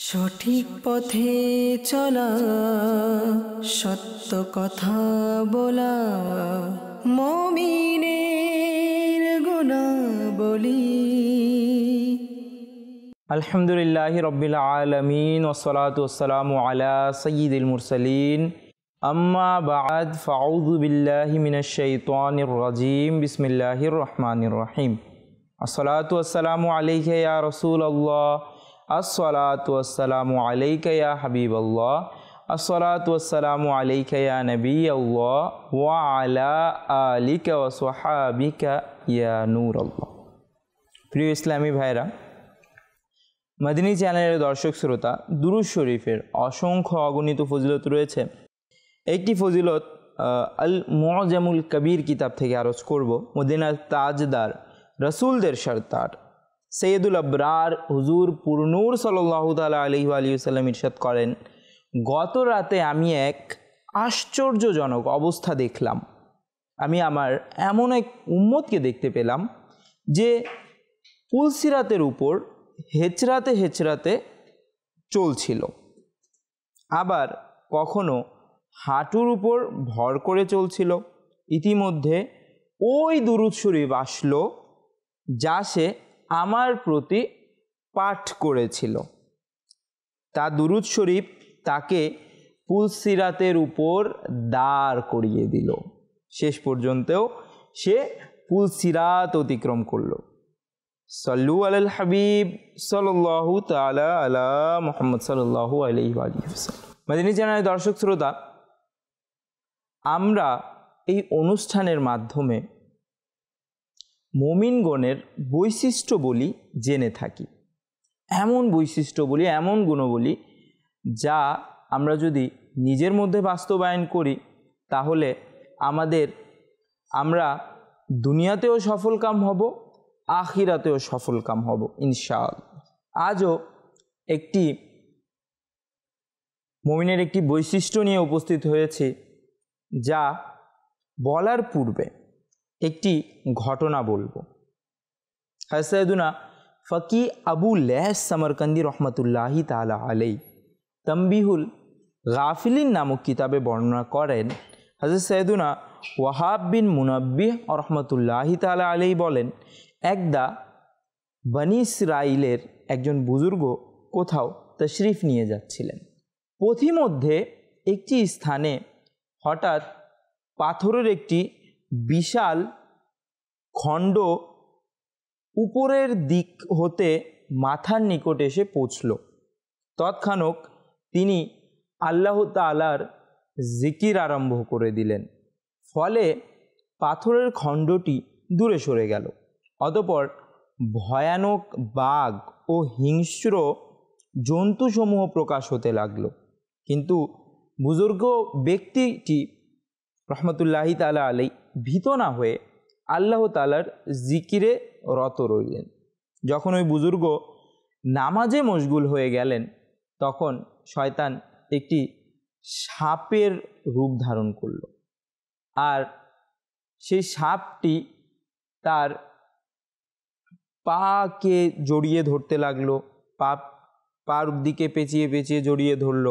সঠিক পথে চলা, সত্য কথা বলা, মুমিনের গুণাবলী। আলহামদুলিল্লাহি রাব্বিল আলামিন ওয়াসসালাতু ওয়াসসালামু আলা সাইয়্যিদিল মুরসালিন, আম্মা বা'দ, ফাউযু বিল্লাহি মিনাশ শাইতানির রাজীম। বিসমিল্লাহির রহমানির রহিম। আসসালাতু ওয়াসসালামু আলাইকা ইয়া রাসূলুল্লাহ, আসসালাতু ওয়াসসালামু আলাইকা ইয়া হাবিবাল্লাহ, আসসালাতু ওয়াসসালামু আলাইকা ইয়া নাবিয়াল্লাহ ওয়া আলা আলিকা ওয়া সাহাবিকা ইয়া নূরাল্লাহ। প্রিয় ইসলামী ভাইরা, মাদিনী চ্যানেলের দর্শক শ্রোতা, দুরূদ শরীফের অসংখ্য অগণিত ফজিলত রয়েছে। একটি ফজিলত আল মুআজামুল কবির কিতাব থেকে আরজ করব। মদিনার তাজদার, রসুলদের সরদার, সৈয়দুল আবরার হুজুর পুরনূর সাল্লাল্লাহু তাআলা আলাইহি ওয়া আলিহি ওয়াসাল্লাম ইরশাদ করেন, গত রাতে আমি এক আশ্চর্যজনক অবস্থা দেখলাম। আমি আমার এমন এক উম্মতকে দেখতে পেলাম যে পুলসিরাতের উপর হেচড়াতে হেচড়াতে চলছিল, আবার কখনো হাঁটুর উপর ভর করে চলছিল। ইতিমধ্যে ওই দুরূদ শরীফ আসলো যা সে আমার প্রতি পাঠ করেছিল। তা দুরূদ শরীফ তাকে পুলসিরাতের উপর দাঁড় করিয়ে দিল। শেষ পর্যন্তও সে পুলসিরাত অতিক্রম করলো। সাল্লু আলাল হাবিব সাল্লাল্লাহু তাআলা আলা মুহাম্মদ সাল্লাল্লাহু আলাইহি ওয়া সাল্লাম। মাদিনী চ্যানেলের দর্শক শ্রোতা, আমরা এই অনুষ্ঠানের মাধ্যমে মুমিনগণের বৈশিষ্ট্যবলী জেনে থাকি। এমন বৈশিষ্ট্যবলী, এমন গুণবলী যা আমরা যদি নিজের মধ্যে বাস্তবায়ন করি তাহলে আমরা দুনিয়াতেও সফলকাম হব, আখিরাতেও সফলকাম হব ইনশাআল্লাহ। আজও একটি মুমিনের একটি বৈশিষ্ট্য নিয়ে উপস্থিত হয়েছে, যা বলার পূর্বে একটি ঘটনা বলবো। সাইয়েদুনা ফকি আবু লাইস সামারকান্দি রহমতুল্লাহি তাআলা আলাইহি তানবিহুল গাফিলিন নামক কিতাবে বর্ণনা করেন, হযরত সাইয়েদুনা ওয়াহাব বিন মুনাব্বিহ রহমতুল্লাহি তাআলা আলাইহি বলেন, একদা বনি ইসরাইলের একজন বুজুর্গ কোথাও তশরিফ নিয়ে যাচ্ছিলেন। পথিমধ্যে একটি স্থানে হঠাৎ পাথরের একটি বিশাল খণ্ড উপরের দিক হতে মাথার নিকট এসে পৌঁছল। তৎক্ষণাৎ তিনি আল্লাহ তাআলার জিকির আরম্ভ করে দিলেন। ফলে পাথরের খণ্ডটি দূরে সরে গেল। অতঃপর ভয়ানক বাঘ ও হিংস্র জন্তুসমূহ প্রকাশ হতে লাগলো। কিন্তু বুজুর্গ ব্যক্তিটি রহমতুল্লাহি তাআলা আলাইহি ভীত না হয়ে আল্লাহ তাআলার জিকিরে রত রইলেন। যখন ওই বুজুর্গ নামাজে মশগুল হয়ে গেলেন, তখন শয়তান একটি সাপের রূপ ধারণ করল। আর সেই সাপটি তার পাকে জড়িয়ে ধরতে লাগলো, পার দিকে পেঁচিয়ে পেঁচিয়ে জড়িয়ে ধরল।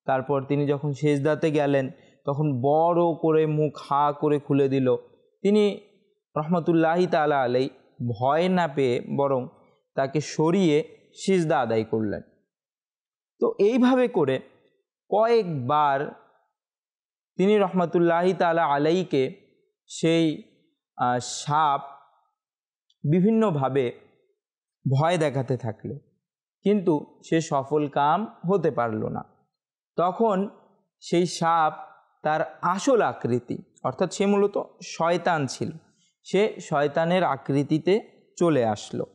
তারপর তিনি যখন সেজদাতে গেলেন তখন বড় করে মুখ হা করে খুলে দিল। তিনি রহমতুল্লাহি তাআলা আলাইহি ভয় না পেয়ে বরং তাকে সরিয়ে সিজদা আদায় করলেন। তো এইভাবে করে কয়েকবার তিনি রহমতুল্লাহি তাআলা আলাইহিকে সেই সাপ বিভিন্নভাবে ভয় দেখাতে থাকলো, কিন্তু সে সফল কাম হতে পারল না। তখন সেই সাপ তার আসল আকৃতি, অর্থাৎ সে মূলত শয়তান ছিল, সে শয়তানের আকৃতিতে চলে আসলো।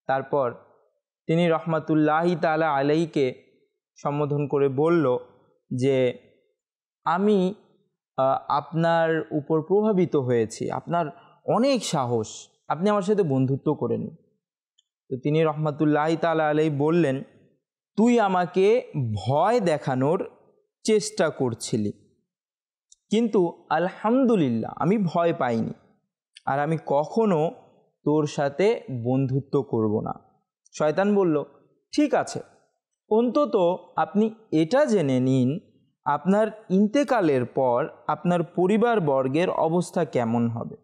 তারপর তিনি রহমতুল্লাহি তাআলা আলাইহিকে সম্বোধন করে বলল যে, আমি আপনার উপর প্রভাবিত হয়েছি, আপনার অনেক সাহস, আপনি আমার সাথে বন্ধুত্ব করে নিন। তো তিনি রহমতুল্লাহি তাআলা আলাইহি বললেন, তুই আমাকে ভয় দেখানোর চেষ্টা করছিলি, কিন্তু আলহামদুলিল্লাহ আমি ভয় পাইনি, আর আমি কখনো তোর সাথে বন্ধুত্ব করব না। শয়তান বলল, ঠিক আছে, অন্তত আপনি এটা জেনে নিন আপনার ইন্তেকালের পর আপনার পরিবারবর্গের অবস্থা কেমন হবে।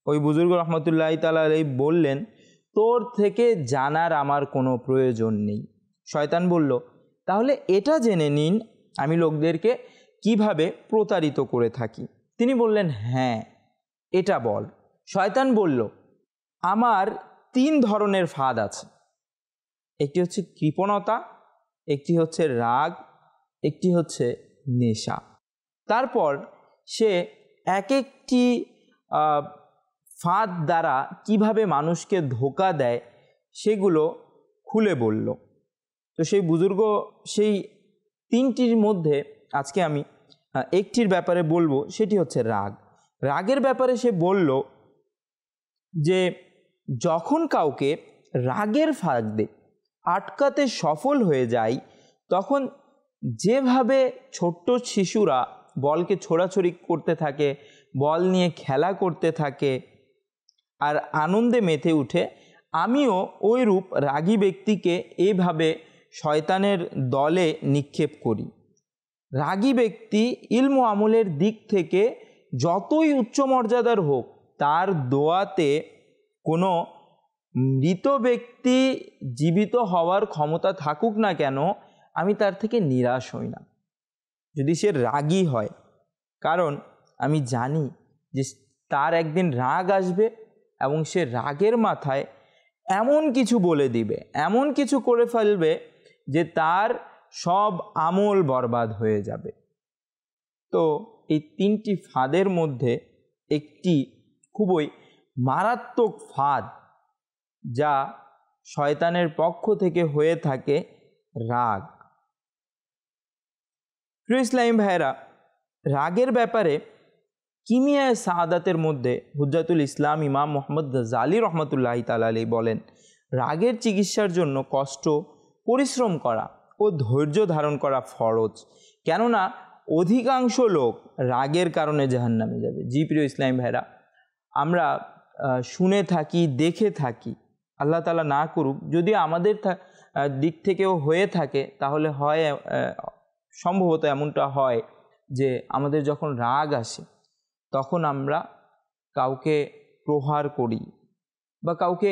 ওই বুজুর্গ রহমতুল্লাহি তাআলা আলাইহি বললেন, তোর থেকে জানার আমার কোনো প্রয়োজন নেই। শয়তান বলল, তাহলে এটা জেনে নিন আমি লোকদেরকে কিভাবে প্রতারিত করে থাকি। তিনি বললেন, হ্যাঁ এটা বল। শয়তান বলল, আমার 3 ধরনের ফাঁদ আছে। একটি হচ্ছে কৃপণতা, একটি হচ্ছে রাগ, একটি হচ্ছে নেশা। তারপর সে এক একটি ফাঁদ দ্বারা কিভাবে মানুষকে ধোঁকা দেয় সেগুলো খুলে বলল। তো সেই বুজুর্গ সেই 3টির মধ্যে আজকে আমি একটির ব্যাপারে বলবো, সেটি হচ্ছে রাগ। রাগের ব্যাপারে সে বলল যে যখন কাউকে রাগের ফাঁদে আটকাতে সফল হয়ে যায়, তখন যেভাবে ছোট্ট শিশুরা বলকে ছোড়াছড়ি করতে থাকে, বল নিয়ে খেলা করতে থাকে আর আনন্দে মেতে উঠে, আমিও ওইরূপ রাগী ব্যক্তিকে এইভাবে শয়তানের দলে নিক্ষেপ করি। রাগী ব্যক্তি ইলম ও আমলের দিক থেকে যতই উচ্চ মর্যাদার হোক, তার দোয়াতে কোনো মৃত ব্যক্তি জীবিত হওয়ার ক্ষমতা থাকুক না কেন, আমি তার থেকে নিরাশ হই না যদি সে রাগী হয়। কারণ আমি জানি যে তার একদিন রাগ আসবে এবং সে রাগের মাথায় এমন কিছু বলে দিবে, এমন কিছু করে ফেলবে যে তার সব আমল বরবাদ হয়ে যাবে। তো এই 3টি ফাঁদের মধ্যে একটি খুবই মারাত্মক ফাঁদ যা শয়তানের পক্ষ থেকে হয়ে থাকে, রাগ। প্রিয় ইসলামী ভাইরা, রাগের ব্যাপারে কিমিয়ায়ে সাআদাতের মধ্যে হুজ্জাতুল ইসলাম ইমাম মুহাম্মদ গাজ্জালী রহমতুল্লাহি তাআলা আলাইহি বলেন, রাগের চিকিৎসার জন্য কষ্ট, পরিশ্রম করা ও ধৈর্য ধারণ করা ফরজ, কেননা অধিকাংশ লোক রাগের কারণে জাহান্নামে যাবে। জি প্রিয় ইসলামী ভাইরা, আমরা শুনে থাকি, দেখে থাকি, আল্লাহ তাআলা না করুক, যদি আমাদের দিক থেকেও হয়ে থাকে তাহলে হয় সম্ভবত এমনটা হয় যে আমাদের যখন রাগ আসে তখন আমরা কাউকে প্রহার করি বা কাউকে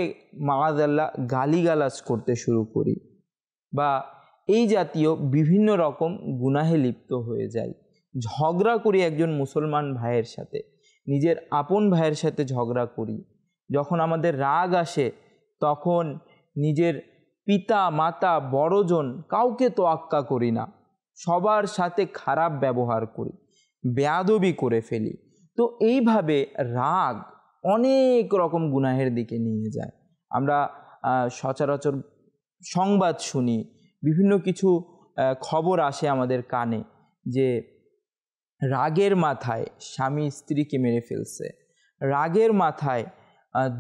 মাআযাল্লাহ গালিগালাজ করতে শুরু করি বা এই জাতীয় বিভিন্ন রকম গুনাহে লিপ্ত হয়ে যাই। ঝগড়া করি একজন মুসলমান ভাইয়ের সাথে, নিজের আপন ভাইয়ের সাথে ঝগড়া করি। যখন আমাদের রাগ আসে তখন নিজের পিতা মাতা বড়জন কাউকে তোয়াক্কা করি না, সবার সাথে খারাপ ব্যবহার করি, বেয়াদবি করে ফেলি। তো এইভাবে রাগ অনেক রকম গুনাহের দিকে নিয়ে যায়। আমরা সচরাচর সংবাদ শুনি, বিভিন্ন কিছু খবর আসে আমাদের কানে যে রাগের মাথায় স্বামী স্ত্রীকে মেরে ফেলছে, রাগের মাথায়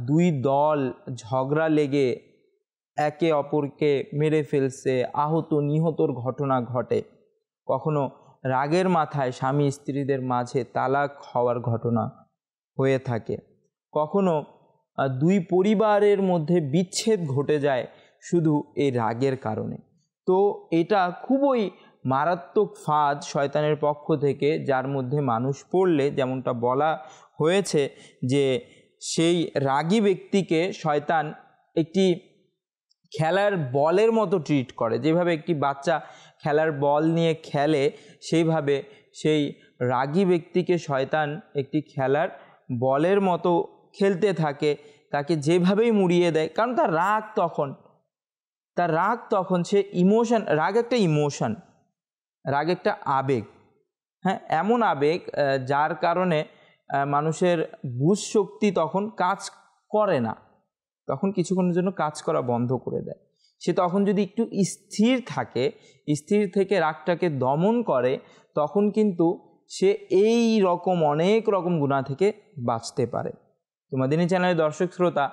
2 দল ঝগড়া লেগে একে অপরকে মেরে ফেলছে, আহত নিহতর ঘটনা ঘটে। কখনো রাগের মাথায় স্বামী স্ত্রীদের মাঝে তালাক হওয়ার ঘটনা হয়ে থাকে, কখনো 2 পরিবারের মধ্যে বিচ্ছেদ ঘটে যায় শুধু এই রাগের কারণে। তো এটা খুবই মারাত্মক ফাঁদ শয়তানের পক্ষ থেকে, যার মধ্যে মানুষ পড়লে যেমনটা বলা হয়েছে যে সেই রাগী ব্যক্তিকে শয়তান একটি খেলার বলের মতো ট্রিট করে। যেভাবে একটি বাচ্চা খেলার বল নিয়ে খেলে, সেইভাবে সেই রাগী ব্যক্তিকে শয়তান একটি খেলার বলের মতো খেলতে থাকে, তাকে যেভাবেই মুড়িয়ে দেয়। কারণ তার রাগ তখন সে ইমোশন, রাগ একটা ইমোশন, রাগ একটা আবেগ, হ্যাঁ, এমন আবেগ যার কারণে মানুষের বুঝ শক্তি তখন কাজ করে না, তখন কিছুক্ষণের জন্য কাজ করা বন্ধ করে দেয়। সে তখন যদি একটু স্থির থাকে, স্থির থেকে রাগটাকে দমন করে, তখন কিন্তু সে এই রকম অনেক রকম গুনাহ থেকে বাঁচতে পারে। তো মাদিনী চ্যানেলের দর্শক শ্রোতা,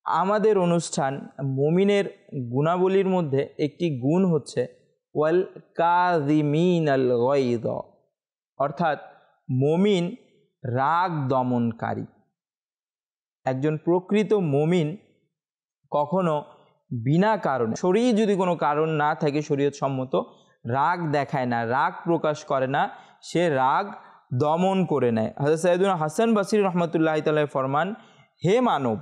আমাদের অনুষ্ঠান মুমিনের গুণাবলীর মধ্যে একটি গুণ হচ্ছে ওয়াল কাযিমিনাল গায়য, অর্থাৎ মুমিন রাগ দমনকারী। একজন প্রকৃত মুমিন কখনো বিনা কারণে, শরীর যদি কোনো কারণ না থাকে শরীয়ত সম্মত, রাগ দেখায় না, রাগ প্রকাশ করে না, সে রাগ দমন করে নেয়। হযরত সাইয়েদুনা হাসান বসরি রহমতুল্লাহি তাআলা ফরমান, হে মানব,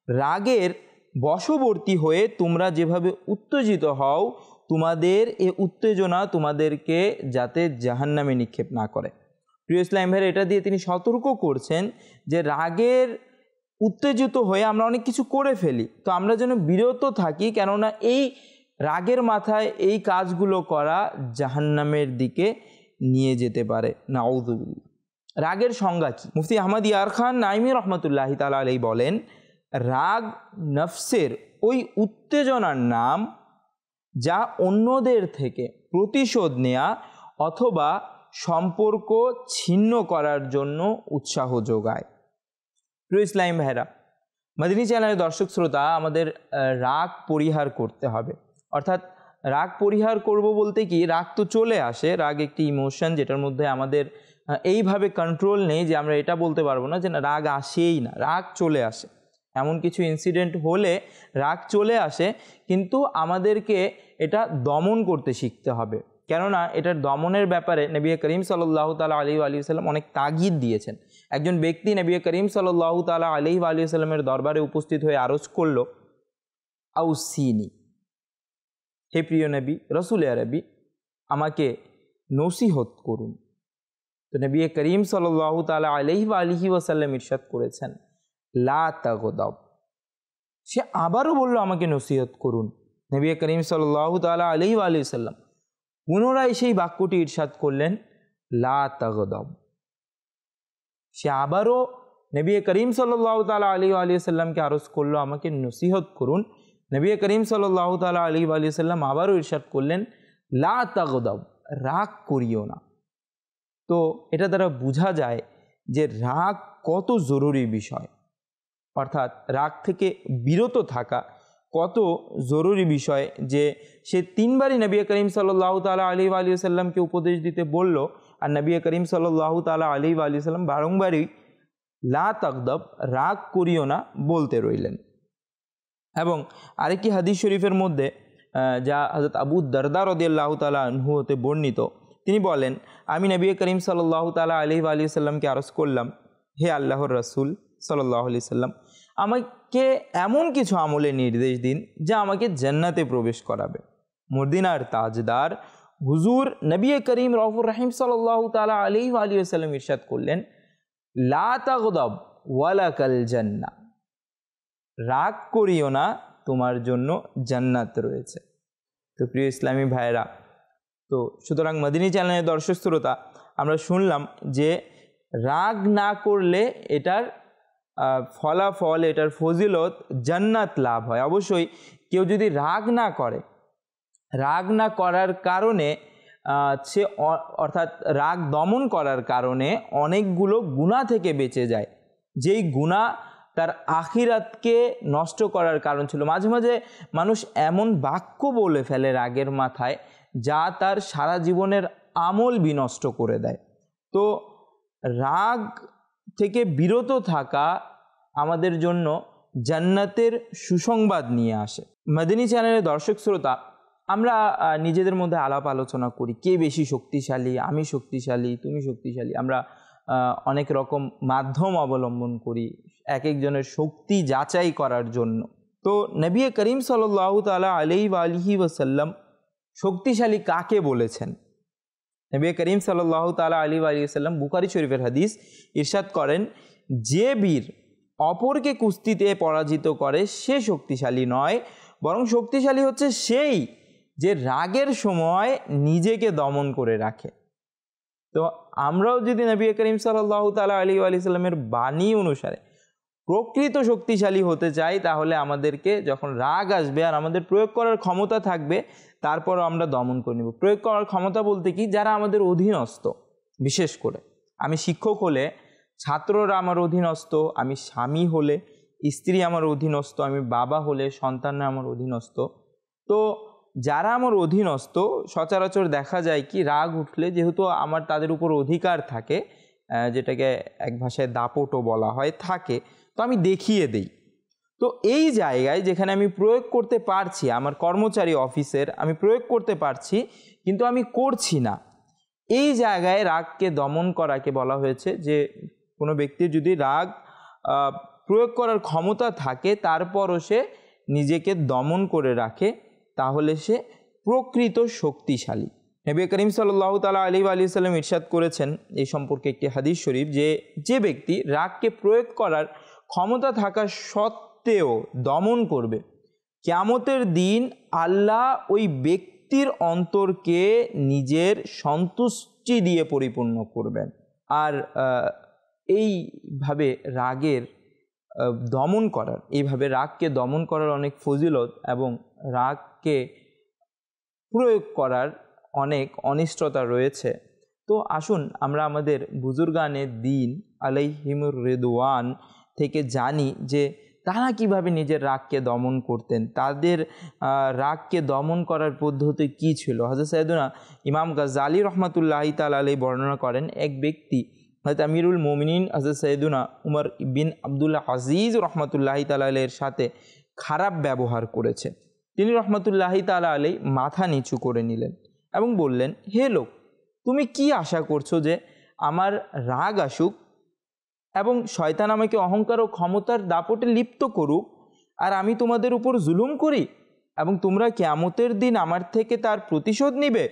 রাগের বশবর্তী হয়ে তোমরা যেভাবে উত্তেজিত হও, তোমাদের এ উত্তেজনা তোমাদেরকে যাতে জাহান্নামে নিক্ষেপ না করে। প্রিয় ইসলাম ভাইয়ের, এটা দিয়ে তিনি সতর্ক করছেন যে রাগের উত্তেজিত হয়ে আমরা অনেক কিছু করে ফেলি, তো আমরা যেন বিরত থাকি, কেননা এই রাগের মাথায় এই কাজগুলো করা জাহান্নামের দিকে নিয়ে যেতে পারে। নাউযুবিল্লাহ। রাগের সংজ্ঞা কি? মুফতি আহমদ ইয়ার খান নাইমি রহমতুল্লাহি তাআলা আলাইহি বলেন, রাগ নফসের ওই উত্তেজনার নাম যা অন্যদের থেকে প্রতিশোধ নেয়া অথবা সম্পর্ক ছিন্ন করার জন্য উৎসাহ যোগায়। প্রিয় ইসলাম ভাইরা, মাদিনী চ্যানেলের দর্শক শ্রোতা, আমাদের রাগ পরিহার করতে হবে। অর্থাৎ রাগ পরিহার করব বলতে কি, রাগ তো চলে আসে, রাগ একটি ইমোশন যেটার মধ্যে আমাদের এইভাবে কন্ট্রোল নেই যে আমরা এটা বলতে পারবো না যে না রাগ আসেই না, রাগ চলে আসে। এমন কিছু ইনসিডেন্ট হলে রাগ চলে আসে, কিন্তু আমাদেরকে এটা দমন করতে শিখতে হবে। কেননা এটার দমনের ব্যাপারে নবী করিম সাল্লাল্লাহু তাআলা আলাইহি ওয়া সাল্লাম অনেক তাগিদ দিয়েছেন। একজন ব্যক্তি নবী করিম সাল্লাল্লাহু তাআলা আলাইহি ওয়া সাল্লামের দরবারে উপস্থিত হয়ে আরজ করল, আউসিনি, হে প্রিয় নবী রসুল আরবি, আমাকে নসিহত করুন। তো নবী করিম সাল্লাল্লাহু তাআলা আলাইহি ওয়া সাল্লাম ইরশাদ করেছেন, লা তাগদাব। সে আবারও বলল, আমাকে নসিহত করুন। নবী করিম সাল্লাল্লাহু তাআলা আলাইহি ওয়া সাল্লাম পুনরায় সেই বাক্যটি ইরশাদ করলেন, লা তাগদাব। সে আবারও নবী করিম সাল্লাল্লাহু তাআলা আলাইহি ওয়া সাল্লামকে আরজ করলো, আমাকে নসিহত করুন। নবী করিম সাল্লাল্লাহু তাআলা আলাইহি ওয়া সাল্লাম আবারও ইরশাদ করলেন, লা তাগদাব, রাগ করিও না। তো এটা দ্বারা বোঝা যায় যে রাগ কত জরুরি বিষয়, অর্থাৎ রাগ থেকে বিরত থাকা কত জরুরি বিষয়, যে সে তিনবারই নবী করিম সাল্লাল্লাহু তাআলা আলাইহি ওয়া সাল্লামকে উপদেশ দিতে বলল, আর নবী করিম সাল্লাল্লাহু তাআলা আলাইহি ওয়া সাল্লাম বারংবারই লা তাগদাব, রাগ করিও না বলতে রইলেন। এবং আরেকটি হাদিস শরীফের মধ্যে যা হযরত আবু দারদা রাদিয়াল্লাহু তাআলা আনহু হতে বর্ণিত, তিনি বলেন, আমি নবী করিম সাল্লাল্লাহু তাআলা আলাইহি ওয়া সাল্লামকে আরজ করলাম, হে আল্লাহর রাসূল সাল্লাল্লাহু আলাইহি সাল্লাম, আমাকে এমন কিছু আমলের নির্দেশ দিন যা আমাকে জান্নাতে প্রবেশ করাবে। মদিনার তাজদার হুজুর নবী করিম রউফুর রহিম সাল্লাল্লাহু তাআলা আলাইহি ওয়া সাল্লাম ইরশাদ করলেন, লা তাগদাব ওয়ালাকাল জান্নাহ, রাগ করিও না, তোমার জন্য জান্নাত রয়েছে। তো প্রিয় ইসলামী ভাইরা, তো সুতরাং মদিনী চ্যানেলের দর্শক শ্রোতা, আমরা শুনলাম যে রাগ না করলে এটার ফলাফল, এটার ফজিলত জান্নাত লাভ হয়। অবশ্যই কেউ যদি রাগ না করে, রাগ না করার কারণে সে অর্থাৎ রাগ দমন করার কারণে অনেকগুলো গুনাহ থেকে বেঁচে যায়, যেই গুনাহ তার আখিরাতকে নষ্ট করার কারণ ছিল। মাঝে মাঝে মানুষ এমন বাক্য বলে ফেলে রাগের মাথায়, যা তার সারা জীবনের আমল বিনষ্ট করে দেয়। তো রাগ থেকে বিরত থাকা আমাদের জন্য জান্নাতের সুসংবাদ নিয়ে আসে। মদিনী চ্যানেলের দর্শক শ্রোতা, আমরা নিজেদের মধ্যে আলাপ আলোচনা করি, কে বেশি শক্তিশালী, আমি শক্তিশালী, তুমি শক্তিশালী। আমরা অনেক রকম মাধ্যম অবলম্বন করি এক একজনের শক্তি যাচাই করার জন্য। তো নবী করিম সাল্লাল্লাহু তাআলা আলাইহি ওয়া সাল্লাম শক্তিশালী কাকে বলেছেন? নবী করিম সাল্লাল্লাহু তাআলা আলাইহি ওয়া সাল্লাম বুখারী শরীফের হাদিস ইরশাদ করেন, যে বীর অপরকে কুস্তিতে পরাজিত করে সে শক্তিশালী নয়, বরং শক্তিশালী হচ্ছে সেই যে রাগের সময় নিজেকে দমন করে রাখে। তো আমরাও যদি নবী করিম সাল্লাল্লাহু তাআলা আলাইহি ওয়া সাল্লামের বাণী অনুসারে প্রকৃত শক্তিশালী হতে চাই, তাহলে আমাদেরকে যখন রাগ আসবে আর আমাদের প্রয়োগ করার ক্ষমতা থাকবে, তারপরও আমরা দমন করে নেব। প্রয়োগ করার ক্ষমতা বলতে কি, যারা আমাদের অধীনস্থ, বিশেষ করে আমি শিক্ষক হলে ছাত্ররা আমার অধীনস্থ, আমি স্বামী হলে স্ত্রী আমার অধীনস্থ, আমি বাবা হলে সন্তানরা আমার অধীনস্থ। তো যারা আমার অধীনস্থ, সচরাচর দেখা যায় কি, রাগ উঠলে যেহেতু আমার তাদের উপর অধিকার থাকে, যেটাকে এক ভাষায় দাপটও বলা হয়, থাকে, তো আমি দেখিয়ে দেই। তো এই জায়গায় যেখানে আমি প্রয়োগ করতে পারছি, আমার কর্মচারী অফিসের আমি প্রয়োগ করতে পারছি কিন্তু আমি করছি না, এই জায়গায় রাগকে দমন করাকে বলা হয়েছে যে কোনো ব্যক্তির যদি রাগ প্রয়োগ করার ক্ষমতা থাকে তারপরও সে নিজেকে দমন করে রাখে, তাহলে সে প্রকৃত শক্তিশালী। নবী করিম সাল্লাল্লাহু তাআলা আলাইহি ওয়া সাল্লাম ইরশাদ করেছেন এই সম্পর্কে একটি হাদিস শরীফ, যে ব্যক্তি রাগকে প্রয়োগ করার ক্ষমতা থাকা সত্ত্বেও দমন করবে, কিয়ামতের দিন আল্লাহ ওই ব্যক্তির অন্তরকে নিজের সন্তুষ্টি দিয়ে পরিপূর্ণ করবেন। আর এইভাবে রাগের দমন করার, এইভাবে রাগকে দমন করার অনেক ফজিলত এবং রাগকে প্রয়োগ করার অনেক অনিষ্টতা রয়েছে। তো আসুন আমরা আমাদের বুজুর্গানে দিন আলাইহিমুর রিদওয়ান থেকে জানি যে তারা কিভাবে নিজের রাগকে দমন করতেন, তাদের রাগকে দমন করার পদ্ধতি কি ছিল। হযরত সাইয়েদুনা ইমাম গাজ্জালী রহমাতুল্লাহি তাআলা আলাইহি বর্ণনা করেন, এক ব্যক্তি হযরত আমিরুল মুমিনিন হযরত সাইয়েদুনা উমর বিন আব্দুল আজিজ রহমাতুল্লাহি তাআলা আলাইহির সাথে খারাপ ব্যবহার করেছে। তিনি রহমাতুল্লাহি তাআলা আলাইহি মাথা নিচু করে নিলেন এবং বললেন, হে লোক, তুমি কি আশা করছো যে আমার রাগ আসুক এবং শয়তান আমাকে অহংকার ও ক্ষমতার দাপটে লিপ্ত করুক আর আমি তোমাদের উপর জুলুম করি এবং তোমরা কিয়ামতের দিন আমার থেকে তার প্রতিশোধ নিবে?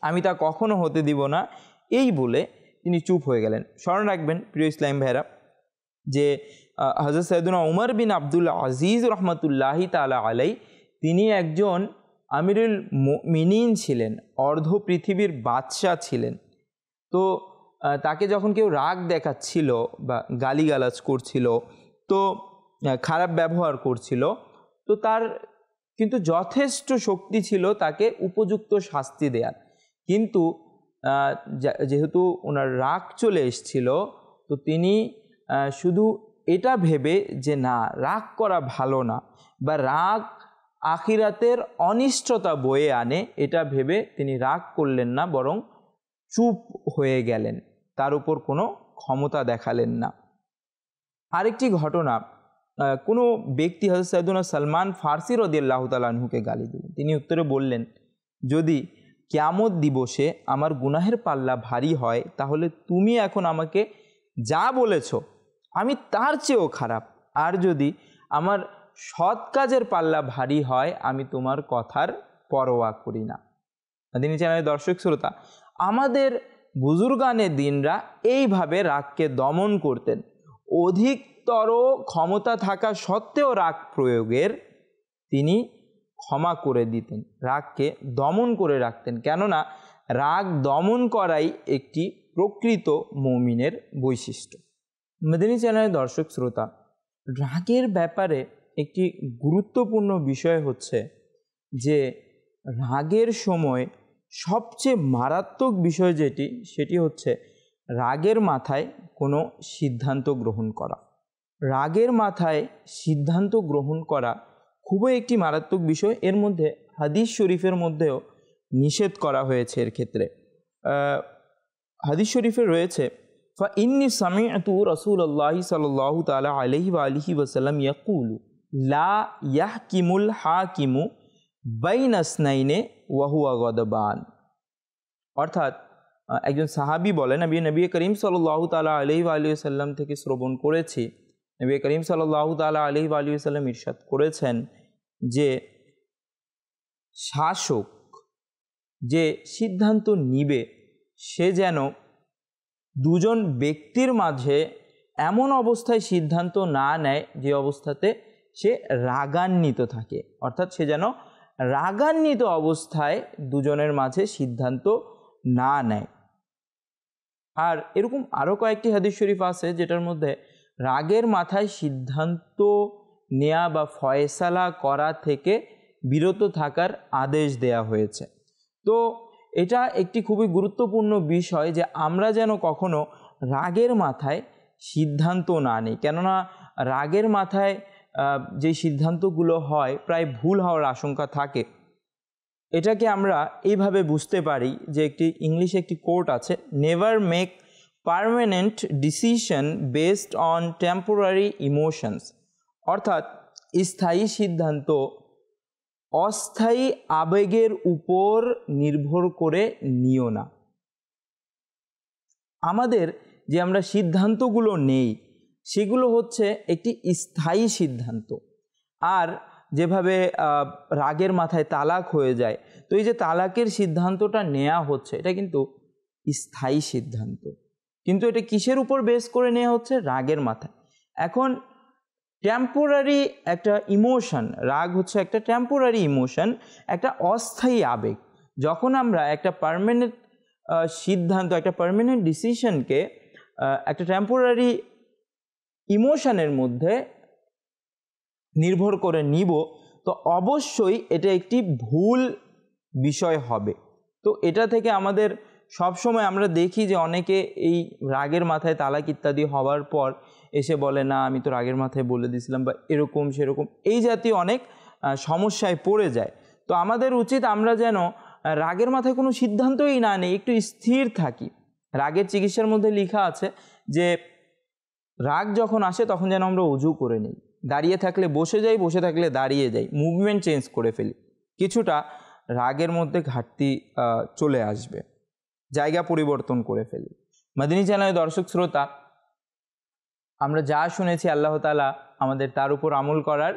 আমি তা কখনো হতে দিব না। এই বলে তিনি চুপ হয়ে গেলেন। স্মরণ রাখবেন প্রিয় ইসলাম ভাইরা যে হযরত সাইয়েদুনা উমর বিন আব্দুল আজিজ রহমাতুল্লাহি তাআলা আলাইহি তিনি একজন আমিরুল মুমিনিন ছিলেন, অর্ধ পৃথিবীর বাদশাহ ছিলেন। তো তাকে যখন কেউ রাগ দেখাচ্ছিল বা গালিগালাজ করছিল, তো খারাপ ব্যবহার করছিল, তো তার কিন্তু যথেষ্ট শক্তি ছিল তাকে উপযুক্ত শাস্তি দেয়ার। কিন্তু যেহেতু ওনার রাগ চলে এসেছিল, তো তিনি শুধু এটা ভেবে যে না, রাগ করা ভালো না বা রাগ আখিরাতের অনিষ্টতা বয়ে আনে, এটা ভেবে তিনি রাগ করলেন না, বরং চুপ হয়ে গেলেন, তার উপর কোনো ক্ষমতা দেখালেন না। আরেকটি ঘটনা, কোনো ব্যক্তি হযরত সাইয়েদুনা সালমান ফারসি রাদিয়াল্লাহু তাআলা আনহুকে গালি দিলেন। তিনি উত্তরে বললেন, যদি কিয়ামত দিবসে আমার গুনাহের পাল্লা ভারী হয় তাহলে তুমি এখন আমাকে যা বলেছ আমি তার চেয়েও খারাপ, আর যদি আমার সৎ কাজের পাল্লা ভারী হয় আমি তোমার কথার পরোয়া করি না। তিনি চ্যানেলের দর্শক শ্রোতা, আমাদের বুজুর্গানে দিনরা এইভাবে রাগকে দমন করতেন। অধিকতর ক্ষমতা থাকা সত্ত্বেও রাগ প্রয়োগের তিনি ক্ষমা করে দিতেন, রাগকে দমন করে রাখতেন। কেননা রাগ দমন করাই একটি প্রকৃত মুমিনের বৈশিষ্ট্য। মদিনী চ্যানেলের দর্শক শ্রোতা, রাগের ব্যাপারে একটি গুরুত্বপূর্ণ বিষয় হচ্ছে যে রাগের সময় সবচেয়ে মারাত্মক বিষয় সেটি হচ্ছে রাগের মাথায় কোনো সিদ্ধান্ত গ্রহণ করা। রাগের মাথায় সিদ্ধান্ত গ্রহণ করা খুবই একটি মারাত্মক বিষয়। এর মধ্যে হাদিস শরীফের মধ্যেও নিষেধ করা হয়েছে। এর ক্ষেত্রে হাদিস শরীফে রয়েছে, ফা ইন্নী সামিআতু রাসূলুল্লাহি সাল্লাল্লাহু তাআলা আলাইহি ওয়া আলিহি ওয়াসাল্লাম ইয়াকুলু লা ইয়াহকিমুল হাকিমু বাইনা ইসনাইনে ওয়া হুয়া গাদবান। অর্থাৎ একজন সাহাবী বলেন, আমি নবী করিম সাল্লাল্লাহু তাআলা আলাইহি ওয়া আলিহি ওয়াসাল্লাম থেকে শ্রবণ করেছি, নবী করিম সাল্লাল্লাহু তাআলা আলাইহি ওয়া আলিহি ওয়াসাল্লাম ইরশাদ করেছেন যে শাসক যে সিদ্ধান্ত নিবে সে যেন দুজন ব্যক্তির মাঝে এমন অবস্থায় সিদ্ধান্ত না নেয় যে অবস্থাতে সে রাগান্বিত থাকে। অর্থাৎ সে যেন রাগান্বিত অবস্থায় দুজনের মাঝে সিদ্ধান্ত না নেয়। আর এরকম আরও কয়েকটি হাদিস শরীফ আছে যেটার মধ্যে রাগের মাথায় সিদ্ধান্ত নেয়া বা ফয়সালা করা থেকে বিরত থাকার আদেশ দেয়া হয়েছে। তো এটা একটি খুবই গুরুত্বপূর্ণ বিষয় যে আমরা যেন কখনো রাগের মাথায় সিদ্ধান্ত না নিই, কেননা রাগের মাথায় যে সিদ্ধান্তগুলো হয় প্রায় ভুল হওয়ার আশঙ্কা থাকে। এটাকে আমরা এইভাবে বুঝতে পারি যে ইংলিশে একটি কোট আছে, never make permanent decision based on temporary emotions. অর্থাৎ স্থায়ী সিদ্ধান্ত অস্থায়ী আবেগের উপর নির্ভর করে নিও না। আমাদের যে আমরা সিদ্ধান্তগুলো নেই সেগুলো হচ্ছে একটি স্থায়ী সিদ্ধান্ত। আর যেভাবে রাগের মাথায় তালাক হয়ে যায়, তো এই যে তালাকের সিদ্ধান্তটা নেওয়া হচ্ছে এটা কিন্তু স্থায়ী সিদ্ধান্ত, কিন্তু এটা কিসের উপর বেস করে নেওয়া হচ্ছে? রাগের মাথায়। এখন টেম্পোরারি একটা ইমোশন, রাগ হচ্ছে একটা টেম্পোরারি ইমোশন, একটা অস্থায়ী আবেগ। যখন আমরা একটা পার্মানেন্ট সিদ্ধান্ত, একটা পার্মানেন্ট ডিসিশনকে একটা টেম্পোরারি ইমোশনের মধ্যে নির্ভর করে নিব, তো অবশ্যই এটা একটি ভুল বিষয় হবে। তো এটা থেকে আমাদের সবসময় আমরা দেখি যে অনেকে এই রাগের মাথায় তালাক ইত্যাদি হওয়ার পর এসে বলে, না আমি তো রাগের মাথায় বলে দিয়েছিলাম, বা এরকম সেরকম এই জাতীয় অনেক সমস্যায় পড়ে যায়। তো আমাদের উচিত আমরা যেন রাগের মাথায় কোনো সিদ্ধান্তই না নেই, একটু স্থির থাকি। রাগের চিকিৎসার মধ্যে লেখা আছে যে রাগ যখন আসে তখন যেন আমরা উজু করে নিই, দাঁড়িয়ে থাকলে বসে যাই, বসে থাকলে দাঁড়িয়ে যাই, মুভমেন্ট চেঞ্জ করে ফেলি, কিছুটা রাগের মধ্যে ঘাটতি চলে আসবে, জায়গা পরিবর্তন করে ফেলি। মাদিনী চ্যানেলের দর্শক শ্রোতা, আমরা যা শুনেছি আল্লাহ তাআলা আমাদের তার উপর আমল করার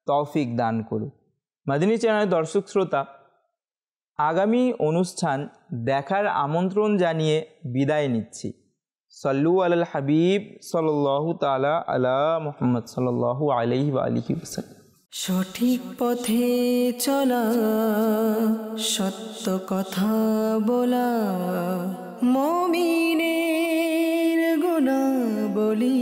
তৌফিক দান করুন। মাদিনী চ্যানেলের দর্শক শ্রোতা, আগামী অনুষ্ঠান দেখার আমন্ত্রণ জানিয়ে বিদায় নিচ্ছি। সাল্লু আলাল হাবিব সাল্লাল্লাহু তাআলা আলা মুহাম্মদ সাল্লাল্লাহু আলাইহি ওয়া আলিহি ওয়াসাল্লাম। সঠিক পথে চলা, সত্য কথা বলা, মুমিনের গুনাবলী।